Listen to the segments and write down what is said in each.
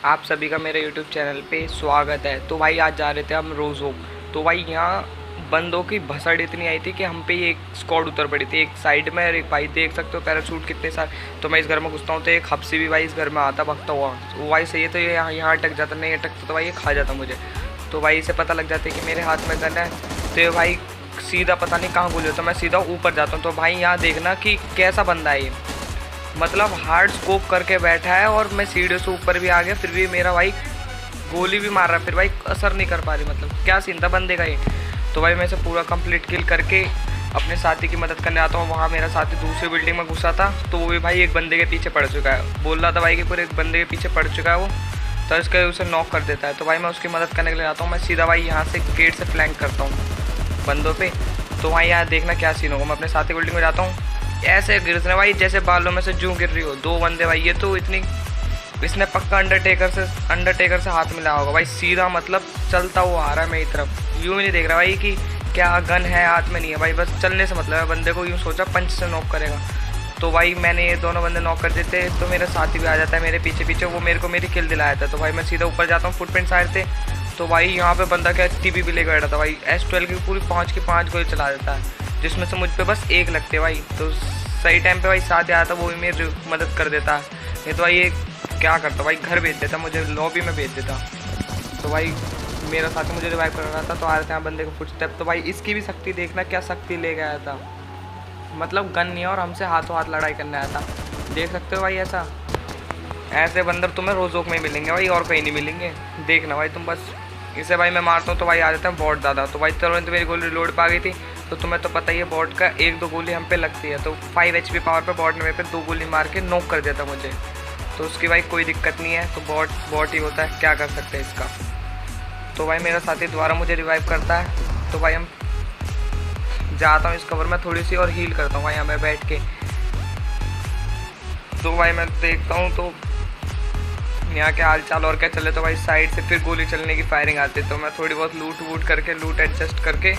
आप सभी का मेरे यूट्यूब चैनल पे स्वागत है। तो भाई आज जा रहे थे हम रोज़ोक। तो भाई यहाँ बंदों की भसड़ इतनी आई थी कि हम पे ही एक स्क्वाड उतर पड़ी थी एक साइड में। और एक भाई देख सकते हो पैराशूट कितने सारे। तो मैं इस घर में घुसता हूँ तो एक हफ्सी भी भाई इस घर में आता भगता हुआ। वो भाई सही है तो ये यहाँ अटक जाता, नहीं अटकता तो भाई ये खा जाता मुझे। तो भाई इसे पता लग जाता है कि मेरे हाथ में गन है। तो ये भाई सीधा पता नहीं कहाँ गोली होता, मैं सीधा ऊपर जाता हूँ। तो भाई यहाँ देखना कि कैसा बंदा है ये, मतलब हार्ड स्कोप करके बैठा है और मैं सीढ़ियों से ऊपर भी आ गया फिर भी मेरा भाई गोली भी मार रहा है, फिर भाई असर नहीं कर पा रही। मतलब क्या सीन था बंदे का ये। तो भाई मैं इसे पूरा कंप्लीट किल करके अपने साथी की मदद करने आता हूँ। वहाँ मेरा साथी दूसरी बिल्डिंग में घुसा था तो वो भी भाई एक बंदे के पीछे पड़ चुका है, बोल रहा था भाई कि पूरे एक बंदे के पीछे पड़ चुका है वो। तो इसके उसे नॉक कर देता है। तो भाई मैं उसकी मदद करने के लिए आता हूँ। मैं सीधा भाई यहाँ से गेट से फ्लैंक करता हूँ बंदों पे। तो भाई यहाँ देखना क्या सीन होगा। मैं अपने साथी बिल्डिंग में जाता हूँ, ऐसे गिर रहे भाई जैसे बालों में से जूं गिर रही हो। दो बंदे भाई, ये तो इतनी इसने पक्का अंडरटेकर से हाथ मिला होगा भाई। सीधा मतलब चलता हुआ आ रहा है मेरी तरफ, यूँ ही नहीं देख रहा भाई कि क्या गन है हाथ में, नहीं है भाई, बस चलने से मतलब है। बंदे को यूँ सोचा पंच से नॉक करेगा। तो भाई मैंने ये दोनों बंदे नॉक कर देते तो मेरा साथी भी आ जाता है मेरे पीछे पीछे, वो मेरे को मेरी किल दिलाया था। तो भाई मैं सीधा ऊपर जाता हूँ फुटप्रिंट साइड से। तो भाई यहाँ पे बंदा क्या टीपी भी लेकर बैठा था भाई, S12 की पूरी 5 की 5 गोली चला देता है, जिसमें से मुझ पे बस एक लगते भाई। तो सही टाइम पे भाई साथ आया था, वो भी मेरी मदद कर देता। नहीं तो भाई ये क्या करता भाई, घर भेज देता मुझे, लॉबी में भेज देता। तो भाई मेरा साथी मुझे रिवाइव कर रहा था तो आ रहे थे यहाँ बंदे को फुटस्टेप। तो भाई इसकी भी शक्ति देखना, क्या शक्ति ले गया था, मतलब गन नहीं है और हमसे हाथों हाथ लड़ाई करने आया था। देख सकते हो भाई ऐसे बंदर तुम्हें रोज़ोक में मिलेंगे भाई और कहीं नहीं मिलेंगे। देखना भाई तुम बस। इसे भाई मैं मारता हूँ तो भाई आ जाता है बॉट ज़्यादा। तो भाई तुरंत मेरी गोली रिलोड पा गई थी। तो तुम्हें तो पता ही है बॉट का एक दो गोली हम पे लगती है। तो 5 HP पावर पे बॉट ने मेरे पे 2 गोली मार के नॉक कर देता मुझे। तो उसकी भाई कोई दिक्कत नहीं है, तो बॉट ही होता है, क्या कर सकते हैं इसका। तो भाई मेरा साथी दोबारा मुझे रिवाइव करता है। तो भाई हम जाता हूँ इस कवर में थोड़ी सी और हील करता हूँ भाई यहाँ मैं बैठ के। तो भाई मैं देखता हूँ तो यहाँ के हाल चाल और क्या चले। तो भाई साइड से फिर गोली चलने की फायरिंग आती है। तो मैं थोड़ी बहुत लूट वूट करके लूट एडजस्ट करके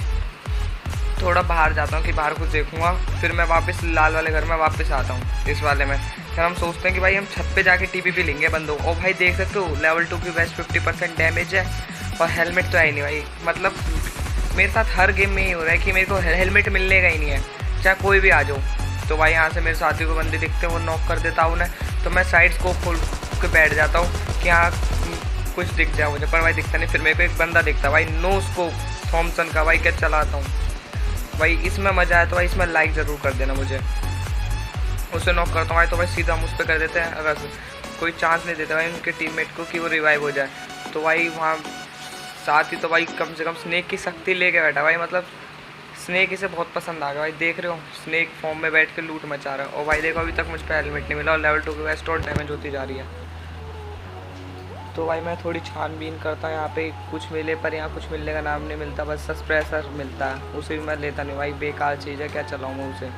थोड़ा बाहर जाता हूँ कि बाहर कुछ देखूँगा। फिर मैं वापस लाल वाले घर में वापस आता हूँ इस वाले में। फिर हम सोचते हैं कि भाई हम छत पे जाके टीपी भी लेंगे बंदों। और भाई देख सकते हो लेवल 2 की बेस्ट 50% डैमेज है और हेलमेट तो है ही नहीं भाई। मतलब मेरे साथ हर गेम में ही हो रहा है कि मेरे को हेलमेट मिलने का ही नहीं है, चाहे कोई भी आ जाओ। तो भाई यहाँ से मेरे साथी को बंदे दिखते हैं, वो नॉक कर देता हूँ उन्हें। तो मैं साइड को खोल के बैठ जाता हूँ कि हाँ कुछ दिख जाए मुझे, पर भाई दिखता नहीं। फिर मेरे को एक बंदा दिखता भाई, नो स्कोप थॉमसन का भाई, क्या चलाता हूँ भाई। इसमें मज़ा आया तो भाई इसमें लाइक ज़रूर कर देना मुझे। उसे नॉक करता हूँ भाई तो भाई सीधा हम उस पर कर देते हैं। अगर कोई चांस नहीं देता भाई उनके टीममेट को कि वो रिवाइव हो जाए। तो भाई वहाँ साथ ही तो भाई कम से कम स्नेक की शक्ति लेके बैठा भाई, मतलब स्नेक इसे बहुत पसंद आ गया भाई। देख रहे हो स्नेक फॉर्म में बैठ के लूट मचा रहा है। और भाई देखो अभी तक मुझ पर हेलमेट नहीं मिला और लेवल 2 की वेस्ट और डैमेज होती जा रही है। तो भाई मैं थोड़ी छानबीन करता यहाँ पे, कुछ मिले पर यहाँ कुछ मिलने का नाम नहीं मिलता, बस सस्प्रेसर मिलता है, उसे भी मैं लेता नहीं भाई, बेकार चीज़ है, क्या चलाऊँ मैं उसे।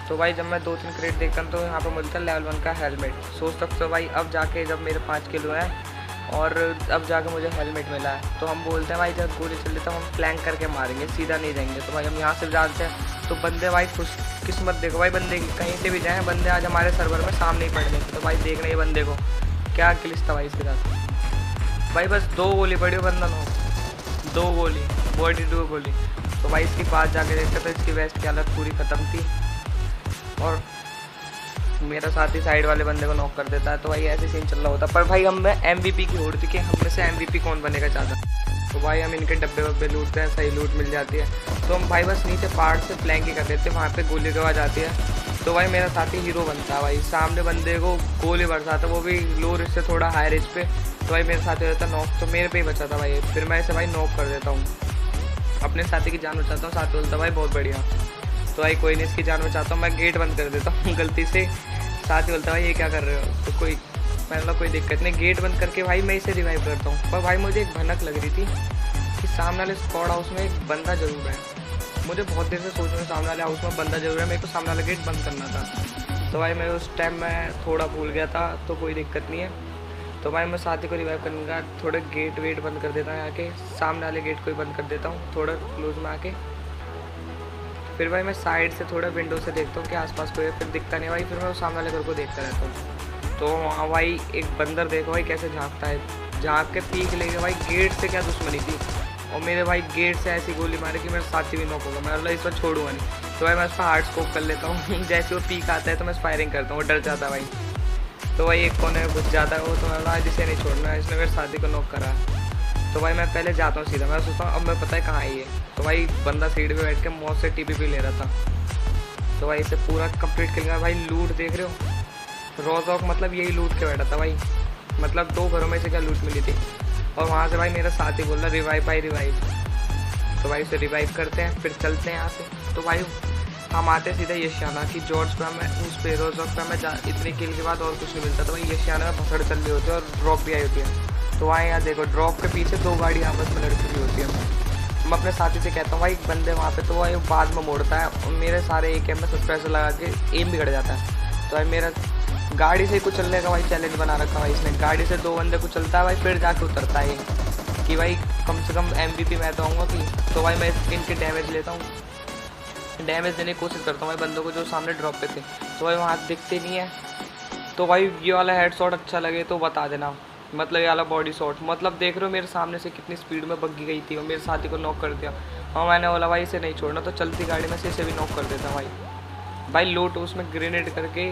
तो भाई जब मैं 2-3 क्रेट देखता हूँ तो यहाँ पे मिलता है लेवल 1 का हेलमेट। सोच सकते हो भाई अब जाके जब मेरे 5 किलो हैं और अब जाके मुझे हेलमेट मिला है तो हम बोलते हैं भाई जब गोली चल रही तो हम फ्लैंक करके मारेंगे, सीधा नहीं जाएंगे। तो भाई हम यहाँ से जानते हैं तो बंदे भाई खुश किस्मत देखो भाई, बंदे की कहीं से भी जाएँ बंदे आज हमारे सर्वर में सामने ही पड़ने थे। तो भाई देखना ये बंदे को क्या क्लिस था भाई इसके साथ भाई, बस 2 गोली पड़ी हो बंदा नो, 2 गोली 42 गोली। तो भाई इसके पास जाके देखते तो इसकी वेस्ट की हालत पूरी ख़त्म थी और मेरा साथी साइड वाले बंदे को नॉक कर देता है। तो भाई ऐसे सीन चल रहा होता। पर भाई हम में MVP की होड़ थी कि हम में से MVP कौन बनेगा चाहता। तो भाई हम इनके डब्बे वब्बे लूटते हैं, सही लूट मिल जाती है तो हम भाई बस नीचे पहाड़ से फ्लैंक ही कर देते हैं, वहाँ पे गोली की आवाज़ आती है। तो भाई मेरा साथी हीरो बनता है भाई, सामने बंदे को गोली बरसाता, वो भी लो रिच से थोड़ा हाई रिच पे। तो भाई मेरे साथी होता नॉक, तो मेरे पे ही बचा था भाई। फिर मैं इसे भाई नॉक कर देता हूँ, अपने साथी की जान बचाता हूँ। साथी बोलता भाई बहुत बढ़िया। तो भाई कोई नहीं इसकी जान बचाता हूँ, मैं गेट बंद कर देता हूँ गलती से। साथी बोलता भाई ये क्या कर रहे हो, तो कोई मतलब कोई दिक्कत नहीं, गेट बंद करके भाई मैं इसे रिवाइव करता हूँ। पर भाई मुझे एक भनक लग रही थी कि सामने वाले स्क्वाड हाउस में एक बंदा जरूर है। मुझे बहुत देर से सोच में सामने वाले हाउस में बंदा जरूर है, मेरे को सामने वाला गेट बंद करना था। तो भाई मैं उस टाइम मैं थोड़ा भूल गया था, तो कोई दिक्कत नहीं है। तो भाई मैं साथी को रिवाइव करने का थोड़ा गेट वेट बंद कर देता हूँ, आके सामने वाले गेट को ही बंद कर देता हूँ थोड़ा क्लोज में आके। फिर भाई मैं साइड से थोड़ा विंडो से देखता हूँ कि आसपास कोई है, फिर दिखता नहीं भाई, फिर मैं उस सामने वाले घर को देखता रहता हूँ। तो वहाँ भाई एक बंदर देखो भाई कैसे झाँकता है, झाँक के पीक लेके भाई गेट से क्या दुश्मनी थी, और मेरे भाई गेट से ऐसी गोली मारी कि मेरा साथी भी नॉक होगा। मैं बोला इस पर छोड़ूंगा नहीं, तो भाई मैं उस पर हार्ड स्कोप कर लेता हूँ। जैसे वो पीक आता है तो मैं फायरिंग करता हूँ, वो डर जाता है भाई। तो भाई एक कोने में घुस जाता है वो, तो मैं बोला आज इसे नहीं छोड़ना, इसने मेरे साथी को नॉक करा। तो भाई मैं पहले जाता हूँ सीधा, मैं सोचता हूँ अब मैं पता है कहाँ है ये। तो भाई बंदा सीढ़ी पे बैठ के मौत से टीपीपी ले रहा था। तो भाई इसे पूरा कंप्लीट कर लिया। भाई लूट देख रहे हो, रोजॉक मतलब यही लूट के बैठा था भाई, मतलब 2 घरों में से क्या लूट मिली थी। और वहाँ से भाई मेरा साथी बोल रहा रिवाइव भाई रिवाइव। तो भाई उसे रिवाइव करते हैं, फिर चलते हैं यहाँ से। तो भाई हम आते सीधा यशियाना की जॉर्ज पे, हमें उस पे रोजॉक पे हमें इतनी किल के बाद और कुछ नहीं मिलता। तो भाई यशियाना में भसड़ चल रही होती है और ड्रॉप भी आई होती है। तो वहाँ यहाँ देखो ड्रॉप के पीछे 2 गाड़ी आपस में लड़ चुकी होती है। मैं अपने साथी से कहता हूँ भाई बंदे वहाँ पे, तो भाई बाद में मोड़ता है और मेरे सारे एक में सस्पेंसर लगा के एम बिगड़ जाता है। तो भाई मेरा गाड़ी से ही कुछ चलने का भाई चैलेंज बना रखा भाई इसने, गाड़ी से 2 बंदे को चलता है भाई, फिर जाके उतरता है कि भाई कम से कम MVP मैं तो आऊँगा कि। तो भाई मैं इनके डैमेज लेता हूँ, डैमेज देने की कोशिश करता हूँ भाई बंदों को जो सामने ड्रॉप पे थे। तो भाई वहाँ दिखते नहीं है। तो भाई ये वाला हेड शॉट अच्छा लगे तो बता देना, मतलब ये वाला बॉडी शॉट, मतलब देख रहे हो मेरे सामने से कितनी स्पीड में बग्गी गई थी और मेरे साथी को नॉक कर दिया। और मैंने बोला भाई इसे नहीं छोड़ना, तो चलती गाड़ी में से इसे भी नॉक कर देता भाई लूट उसमें ग्रेनेड करके।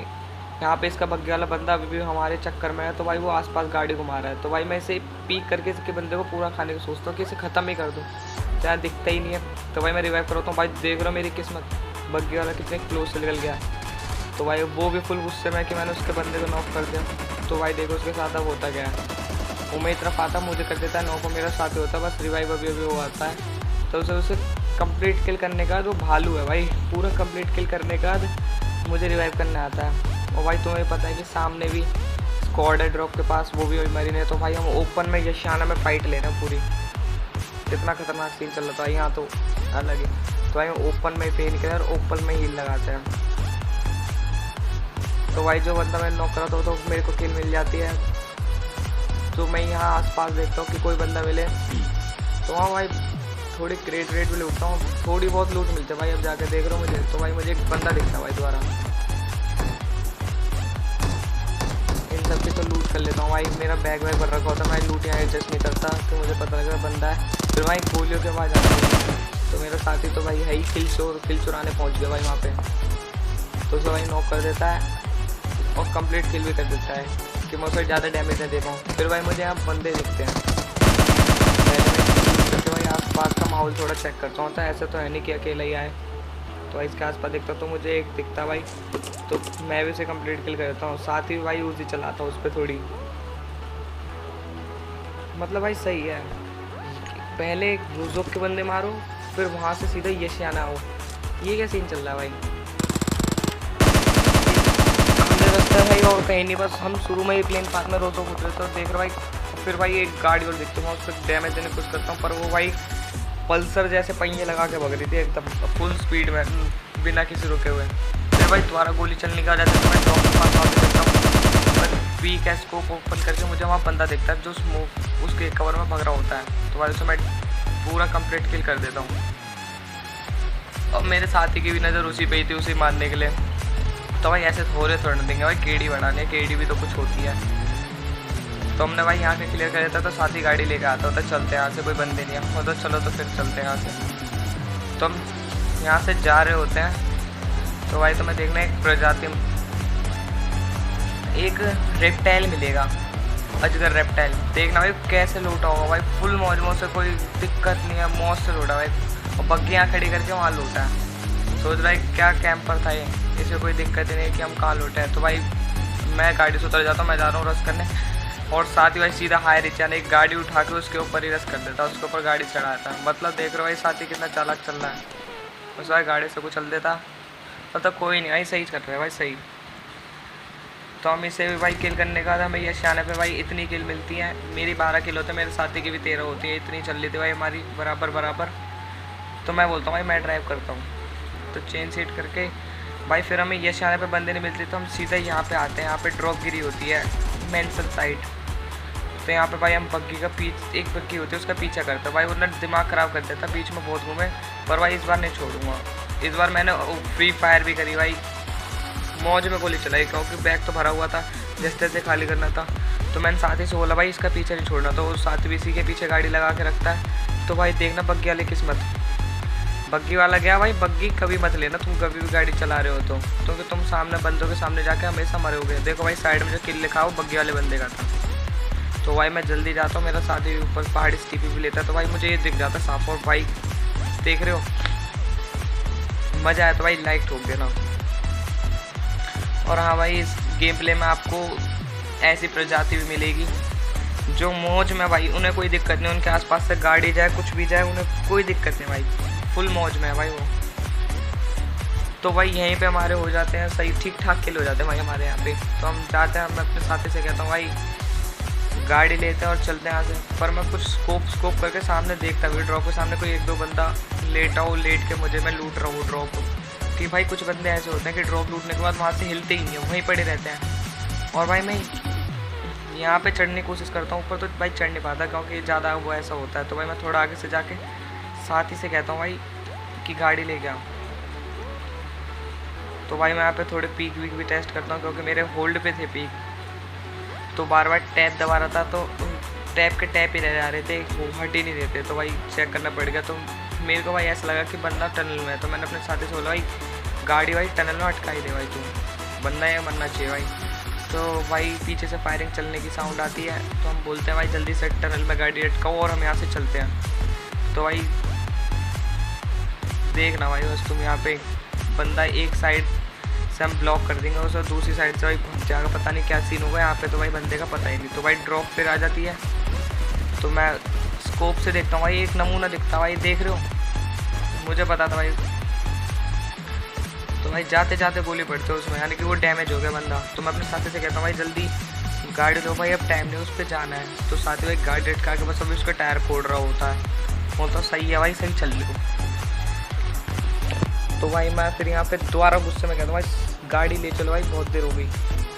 यहाँ पे इसका बग्गी वाला बंदा अभी भी हमारे चक्कर में है, तो भाई वो आसपास गाड़ी घुमा रहा है। तो भाई मैं इसे पीक करके इसके बंदे को पूरा खाने को सोचता हूँ कि इसे ख़त्म ही कर दूँ, चाहे दिखता ही नहीं है। तो भाई मैं रिवाइव करता हूँ। भाई देख रहा हूँ मेरी किस्मत, बग्गी वाला कितने क्लोज से निकल गया। तो भाई वो भी फुल गुस्से में कि मैंने उसके बंदे को नॉक कर दिया। तो भाई देखो उसके साथ अब होता गया, वो मेरी तरफ आता मुझे कर देता है नॉक, को मेरा साथ होता है बस रिवाइव अभी वो आता है। तो उसे कंप्लीट किल करने के बाद वो भालू है भाई, पूरा कंप्लीट किल करने के बाद मुझे रिवाइव करने आता है। और भाई तुम्हें पता है कि सामने भी स्क्वाड है ड्रॉप के पास, वो भी मरी नहीं। तो भाई हम ओपन में यशियाना में फाइट ले रहे हैं पूरी, कितना खतरनाक सीन चल रहा था यहाँ तो अलग ही। तो भाई ओपन में पेन किलर और ओपन में हील लगाते हैं। तो भाई जो बंदा मैं नॉक करा था तो मेरे को किल मिल जाती है। तो मैं यहाँ आसपास देखता हूँ कि कोई बंदा मिले, तो वहाँ भाई थोड़ी क्रेट रेट भी लूटता हूँ, थोड़ी बहुत लूट मिलती है भाई। अब जाके देख रहा हूँ मुझे, तो भाई मुझे एक बंदा दिखता है भाई दोबारा, इन सब की तो लूट कर लेता हूँ भाई। मेरा बैग वैग भर रखा होता है, मैं लूट यहाँ एडजस्ट नहीं करता, तो मुझे पता लग रहा बंदा है। फिर भाई गोलियों के बाद जाता हूँ, तो मेरा साथी तो भाई है ही किल चुराने पहुँच गया भाई वहाँ पे। तो उसे भाई नॉक कर देता है और कंप्लीट किल भी कर देता है कि मैं उसे ज़्यादा डैमेज नहीं दे पाऊँ। फिर भाई मुझे यहाँ बंदे दिखते हैं, तो भाई आसपास का माहौल थोड़ा चेक करता हूँ, तो ऐसे तो है नहीं कि अकेला ही आए। तो इसके आसपास देखता हूँ तो मुझे एक दिखता भाई, तो मैं भी उसे कंप्लीट किल करता हूँ। साथ ही भाई उसी चलाता हूँ उस पर थोड़ी, मतलब भाई सही है। पहले रोजोक के बंदे मारो, फिर वहाँ से सीधा यशियाना आओ, ये क्या सीन चल रहा है भाई। रास्ता भाई और कहीं नहीं, बस हम शुरू में ही प्लेन पास में रोजोक उतरे तो देख रहे भाई। फिर भाई एक गाड़ी और दिखती हूँ, उस पर डैमेज देने की कोशिश करता हूँ, पर वो भाई पल्सर जैसे पहिए लगा के भग रही थी एकदम फुल स्पीड में बिना किसी रुके हुए। फिर भाई दोबारा गोली चलने का जाता है, तो मैं ड्रॉप के पास वापस देखता हूँ, मैं वीक स्कोप ओपन करके मुझे वहाँ बंदा दिखता है जो स्मोक उसके कवर में भग रहा होता है। तो भाई उसे मैं पूरा कंप्लीट किल कर देता हूँ। और मेरे साथी की भी नज़र उसी पे ही थी, उसे मारने के लिए। तो भाई ऐसे थोड़े देंगे भाई, केडी बढ़ाने, केडी भी तो कुछ होती है। तो हमने भाई यहाँ से क्लियर कर देता, तो साथी गाड़ी लेकर आता होता, चलते हैं यहाँ से, कोई बंदे नहीं है, तो चलो तो फिर चलते हैं यहाँ से। तो हम यहाँ से जा रहे होते हैं, तो भाई तुम्हें देखना एक प्रजाति, एक रेप्टाइल मिलेगा, अजगर रेप्टाइल, देखना भाई कैसे लूटा होगा भाई, फुल मौज से, कोई दिक्कत नहीं है, मौज से लूटा भाई। और बग्गी यहाँ खड़ी करके वहाँ लूटा है। सोच रहा है क्या कैंपर था ये, इसे कोई दिक्कत ही नहीं कि हम कहाँ लूटे हैं। तो भाई मैं गाड़ी से उतर जाता हूँ, मैं जा रहा हूँ रस करने, और साथ ही भाई सीधा हाई रिच यानी एक गाड़ी उठा के उसके ऊपर ही रस कर देता, उसके ऊपर गाड़ी चढ़ाता। मतलब देख रहे हो भाई साथी कितना चालाक चल रहा है, उस भाई गाड़ी से कुछ चल देता, मतलब कोई नहीं भाई, सही कर रहे हैं भाई सही। तो हम इसे भी भाई किल करने का था, हमें यशियाना पे भाई इतनी किल मिलती है, मेरी 12 किल होते हैं, मेरे साथी की भी 13 होती है, इतनी चल रही थी भाई हमारी बराबर। तो मैं बोलता हूँ भाई मैं ड्राइव करता हूँ, तो चेन सीट करके भाई फिर हमें यशियाना पे बंदे नहीं मिलते, तो हम सीधा यहाँ पे आते हैं। यहाँ पे ड्रॉप गिरी होती है मेंसल साइड, तो यहाँ पे भाई हम बग्गी का एक बग्गी होती है उसका पीछा करते हैं भाई, वो दिमाग ख़राब कर देता, बीच में बहुत घूमे, पर भाई इस बार नहीं छोड़ूंगा। इस बार मैंने फ्री फायर भी करी भाई, मौज में गोली चलाई, क्योंकि बैग तो भरा हुआ था, जैसे तैसे खाली करना था। तो मैंने साथी से बोला भाई इसका पीछे नहीं छोड़ना, तो वो साथी भी इसी के पीछे गाड़ी लगा के रखता है। तो भाई देखना बग्गी वाली किस्मत, बग्गी वाला गया भाई। बग्गी कभी मत लेना तुम कभी भी गाड़ी चला रहे हो तो, क्योंकि तुम सामने बंदों के सामने जाके हमेशा मरोगे। देखो भाई साइड में जो किल लिखा हो बग्गी वाले बंदे का था। तो भाई मैं जल्दी जाता हूँ, मेरा साथी ऊपर पहाड़ी स्टीपी भी लेता है। तो भाई मुझे ये दिख जाता साफ, और भाई देख रहे हो मज़ा आया तो भाई लाइक ठोक देना। और हाँ भाई इस गेम प्ले में आपको ऐसी प्रजाति भी मिलेगी जो मौज में भाई, उन्हें कोई दिक्कत नहीं, उनके आसपास से गाड़ी जाए कुछ भी जाए उन्हें कोई दिक्कत नहीं भाई, फुल मौज में है भाई वो। तो भाई यहीं पे हमारे हो जाते हैं सही, ठीक ठाक किल हो जाते हैं भाई हमारे यहाँ पे। तो हम जाते हैं, मैं अपने साथी से कहता हूँ भाई गाड़ी लेते हैं और चलते हैं यहाँ से। पर मैं कुछ स्कोप करके सामने देखता हुआ ड्रॉप के सामने कोई एक दो बंदा लेटा हो, लेट के मुझे मैं लूट रहा हूँ ड्रॉप। कि भाई कुछ बंदे ऐसे होते हैं कि ड्रॉप लूटने के बाद वहाँ से हिलते ही नहीं है, वहीं पड़े रहते हैं। और भाई मैं यहाँ पे चढ़ने की कोशिश करता हूँ ऊपर, तो भाई चढ़ नहीं पाता क्योंकि ज़्यादा वो ऐसा होता है। तो भाई मैं थोड़ा आगे से जाके साथी से कहता हूँ भाई कि गाड़ी ले गया। तो भाई मैं यहाँ पे थोड़े पीक वीक भी टेस्ट करता हूँ क्योंकि मेरे होल्ड पे थे पीक, तो बार बार टैप दबा रहा था तो टैप के टैप ही रह जा रहे थे, वो हट ही नहीं देते। तो भाई चेक करना पड़ गया। तो मेरे को भाई ऐसा लगा कि बंदा टनल में है, तो मैंने अपने साथी से बोला भाई गाड़ी भाई टनल में अटका ही दे भाई, तू बंदा है मरना चाहिए भाई। तो भाई पीछे से फायरिंग चलने की साउंड आती है, तो हम बोलते हैं भाई जल्दी से टनल में गाड़ी अटकाओ और हम यहाँ से चलते हैं। तो भाई देखना भाई बस तुम यहाँ पे बंदा एक साइड से हम ब्लॉक कर देंगे उसे, दूसरी साइड से भाई पहुँच जाएगा, पता नहीं क्या सीन होगा यहाँ पे। तो भाई बंदे का पता ही नहीं। तो भाई ड्रॉप फिर आ जाती है, तो मैं स्कोप से देखता हूँ भाई एक नमूना दिखता भाई, देख रहे हो मुझे पता था भाई। तो भाई जाते जाते गोली पड़ते हो उसमें, यानी कि वो डैमेज हो गया बंदा। तो मैं अपने साथी से कहता हूँ भाई जल्दी गाड़ी लो भाई, अब टाइम नहीं उस पर जाना है। तो साथी भाई गाड़ी अटका के बस अभी उसका टायर फोड़ रहा होता है, वो तो सही है भाई सही चल रही हो। तो भाई मैं फिर यहाँ पे दोबारा गुस्से में कहता हूँ भाई गाड़ी ले चलो भाई, बहुत देर हो गई।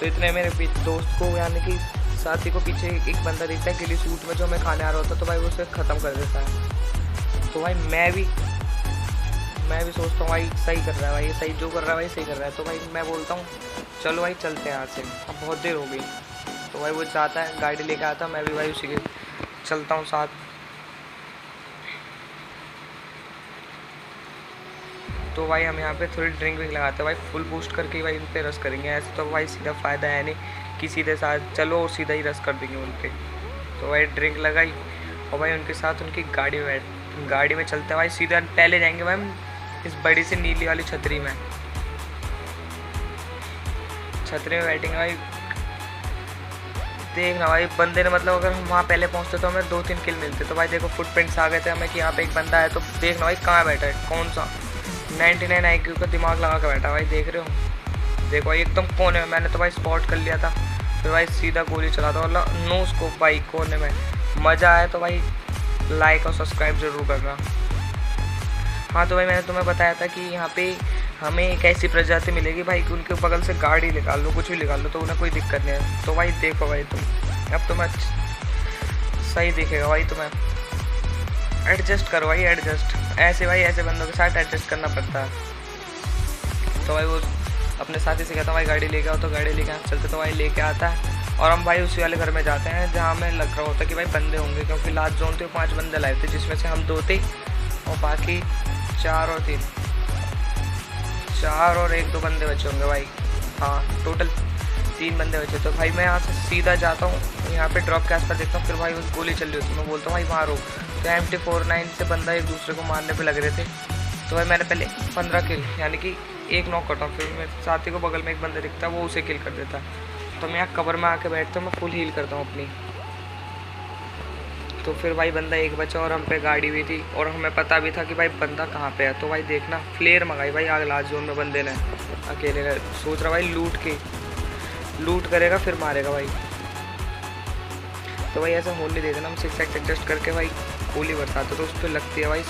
तो इतने मेरे दोस्त को यानी कि साथी को पीछे एक बंदा दिखता है गिली सूट में जो हमें खाने आ रहा होता है, तो भाई वो उसे ख़त्म कर देता है। तो भाई मैं भी सोचता हूँ भाई सही कर रहा है भाई, ये सही जो कर रहा है भाई सही कर रहा है। तो भाई मैं बोलता हूँ चलो भाई चलते हैं यहाँ से, अब बहुत देर हो गई। तो भाई वो जाता है गाड़ी लेके आता, मैं भी भाई उसी के चलता हूँ साथ। तो भाई हम यहाँ पे थोड़ी ड्रिंक विंक लगाते हैं भाई, फुल बूस्ट करके भाई उन पर रश करेंगे। ऐसे तो भाई सीधा फ़ायदा है नहीं कि सीधे साथ चलो और सीधा ही रश कर देंगे उन पर। तो भाई ड्रिंक लगाई और भाई उनके साथ उनकी गाड़ी में चलते हैं भाई। सीधा पहले जाएंगे भाई हम इस बड़ी सी नीली वाली छतरी में बैठेंगे भाई। देखना भाई बंदे ने मतलब अगर हम वहाँ पहले पहुँचते तो हमें 2-3 किल मिलते। तो भाई देखो फुटप्रिंट्स आ गए थे हमें कि यहाँ पे एक बंदा है। तो देखना भाई कहाँ बैठा है, कौन सा 99 IQ का दिमाग लगा कर बैठा भाई, देख रहे हो। देखो भाई एकदम कोने में, मैंने तो भाई स्पॉट कर लिया था। फिर भाई सीधा गोली चला था, मतलब नो स्कोप भाई कोने में। मज़ा आया तो भाई लाइक और सब्सक्राइब ज़रूर करना। हाँ तो भाई मैंने तुम्हें बताया था कि यहाँ पे हमें एक ऐसी प्रजाति मिलेगी भाई कि उनके बगल से गाड़ी निकाल लो, कुछ भी निकाल लो, तो उन्हें कोई दिक्कत नहीं है। तो भाई देखो भाई तुम अब तुम्हें सही दिखेगा भाई, तुम्हें एडजस्ट करो भाई, एडजस्ट ऐसे भाई ऐसे बंदों के साथ एडजस्ट करना पड़ता है। तो भाई वो अपने साथी से कहता हूँ भाई गाड़ी लेके आओ, तो गाड़ी लेके चलते तो भाई लेके आता है और हम भाई उसी वाले घर में जाते हैं जहाँ हमें लग रहा होता है कि भाई बंदे होंगे, क्योंकि लास्ट जोन थे 5 बंदे लाए थे, जिसमें से हम 2 थे और बाकी 4 और 1-2 बंदे बचे होंगे भाई। हाँ टोटल 3 बंदे बचे। तो भाई मैं यहाँ से सीधा जाता हूँ, यहाँ पे ड्रॉप के आसपास देखता हूँ, फिर भाई उस गोली चल रही होती है, मैं बोलता हूँ भाई वहाँ रोक। तो MT49 से बंदा एक दूसरे को मारने पे लग रहे थे। तो भाई मैंने पहले 15 किल यानी कि 1 नॉक करता हूँ, फिर मेरे साथी को बगल में एक बंदा दिखता है वो उसे किल कर देता है। तो मैं यहाँ कवर में आके बैठता हूँ, मैं फुल हील करता हूँ अपनी। तो फिर भाई बंदा एक बचा और हम पे गाड़ी भी थी और हमें पता भी था कि भाई बंदा कहाँ पे है। तो भाई देखना फ्लेयर मंगाई भाई आग लास्ट जोन में बंदे ने, अकेले ने सोच रहा भाई लूट करेगा फिर मारेगा भाई। तो भाई ऐसा होने नहीं देते ना, हम 6x एडजस्ट करके भाई गोली बरसाते तो उस पर लगती है भाई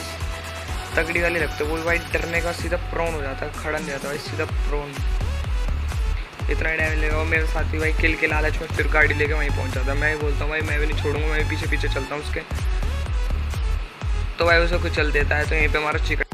तगड़ी वाली लगती है, वो भाई डरने का सीधा प्रोन हो जाता है, खड़ा नहीं जाता भाई सीधा प्रोन, इतना डैमेज लेगा। और मेरे साथी भाई किल के लालच में फिर गाड़ी लेके वहीं पहुंच जाता है। मैं ही बोलता हूँ भाई मैं भी नहीं छोड़ूंगा, मैं पीछे चलता हूँ उसके। तो भाई उसे कुछ चल देता है। तो यहीं पे हमारा चिकन